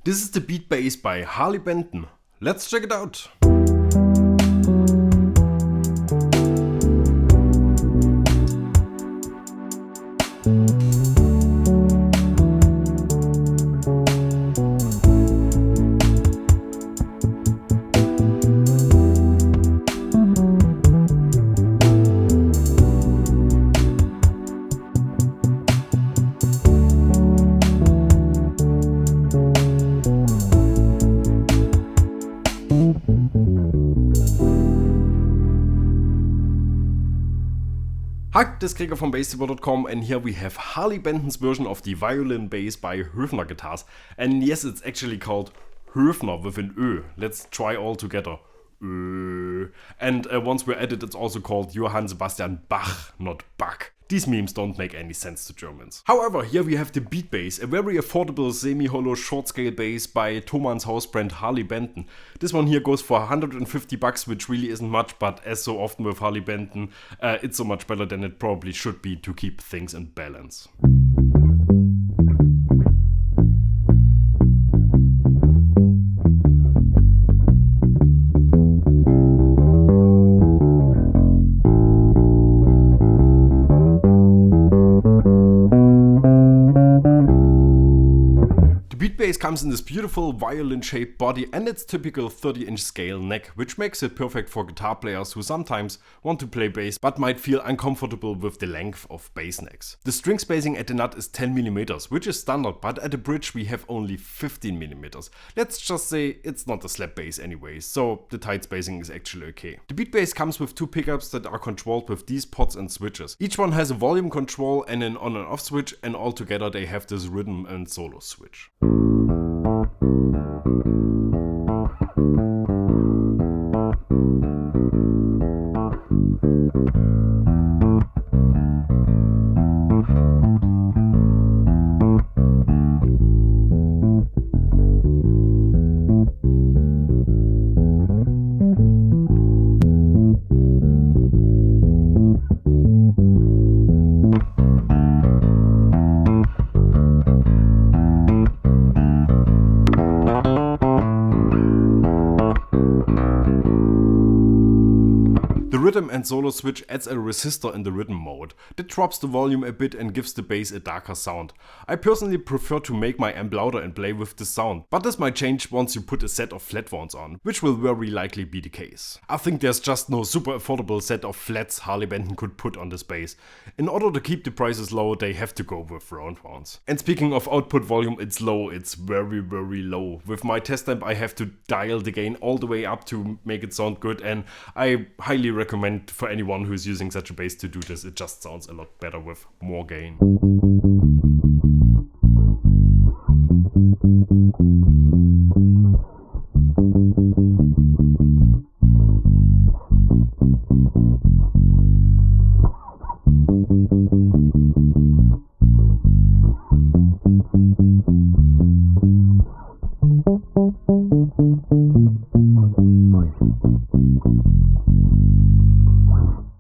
This is the beat bass by Harley Benton. Let's check it out. Hi, this is Gregor from BassTivo.com, and here we have Harley Benton's version of the violin bass by Höfner Guitars. And yes, it's actually called Höfner with an Ö. Let's try all together. Ö. And once we're at it, it's also called Johann Sebastian Bach, not Bach. These memes don't make any sense to Germans. However, here we have the beat bass, a very affordable semi-hollow short-scale bass by Thomanns house brand Harley Benton. This one here goes for $150, which really isn't much, but as so often with Harley Benton, it's so much better than it probably should be to keep things in balance. Bass comes in this beautiful violin-shaped body and its typical 30-inch scale neck, which makes it perfect for guitar players who sometimes want to play bass but might feel uncomfortable with the length of bass necks. The string spacing at the nut is 10mm, which is standard, but at the bridge we have only 15mm. Let's just say it's not a slap bass anyway, so the tight spacing is actually okay. The beat bass comes with two pickups that are controlled with these pots and switches. Each one has a volume control and an on and off switch, and all together they have this rhythm and solo switch. The rhythm and solo switch adds a resistor in the rhythm mode that drops the volume a bit and gives the bass a darker sound. I personally prefer to make my amp louder and play with this sound, but this might change once you put a set of flat ones on, which will very likely be the case. I think there's just no super affordable set of flats Harley Benton could put on this bass. In order to keep the prices low, they have to go with round ones. And speaking of output volume, it's low, it's very low. With my test amp I have to dial the gain all the way up to make it sound good, and I highly recommend for anyone who's using such a bass to do this. It just sounds a lot better with more gain.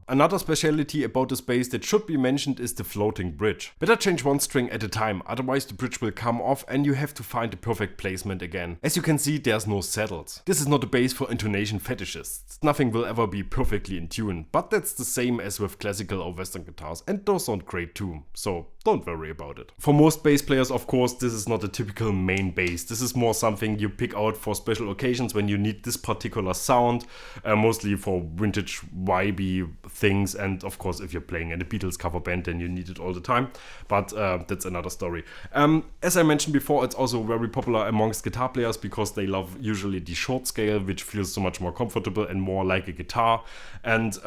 Another speciality about this bass that should be mentioned is the floating bridge. Better change one string at a time, otherwise the bridge will come off and you have to find the perfect placement again. As you can see, there's no saddles. This is not a bass for intonation fetishists. Nothing will ever be perfectly in tune, but that's the same as with classical or western guitars, and those sound great too, so don't worry about it. For most bass players, of course, this is not a typical main bass. This is more something you pick out for special occasions when you need this particular sound, mostly for vintage vibey things, and of course if you're playing in a Beatles cover band then you need it all the time, but that's another story. As I mentioned before, it's also very popular amongst guitar players because they love usually the short scale, which feels so much more comfortable and more like a guitar. And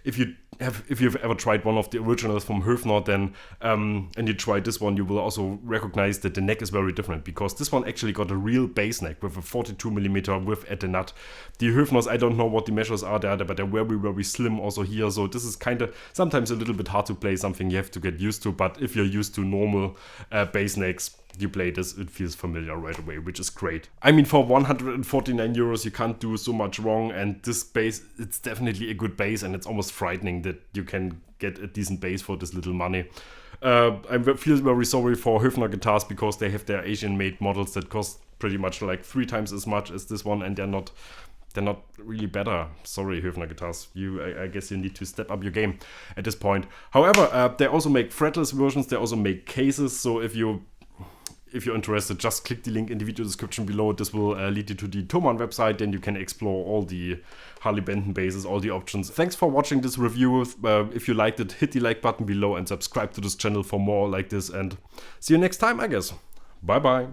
if you've ever tried one of the originals from Höfner, then and you try this one, you will also recognize that the neck is very different, because this one actually got a real bass neck with a 42mm width at the nut. The Höfners, I don't know what the measures are there, but they're very slim also here, so this is kind of sometimes a little bit hard to play, something you have to get used to, but if you're used to normal bass necks, you play this, it feels familiar right away, which is great. I mean, for 149 euros you can't do so much wrong, and this bass, it's definitely a good bass, and it's almost frightening that you can get a decent bass for this little money. I feel very sorry for Höfner guitars, because they have their Asian made models that cost pretty much like 3 times as much as this one, and they're not really better. Sorry, Höfner Guitars. I guess you need to step up your game at this point. However, they also make fretless versions. They also make cases. So if you're interested, just click the link in the video description below. This will lead you to the Thomann website. Then you can explore all the Harley Benton bases, all the options. Thanks for watching this review. If you liked it, hit the like button below and subscribe to this channel for more like this. And see you next time, I guess. Bye bye.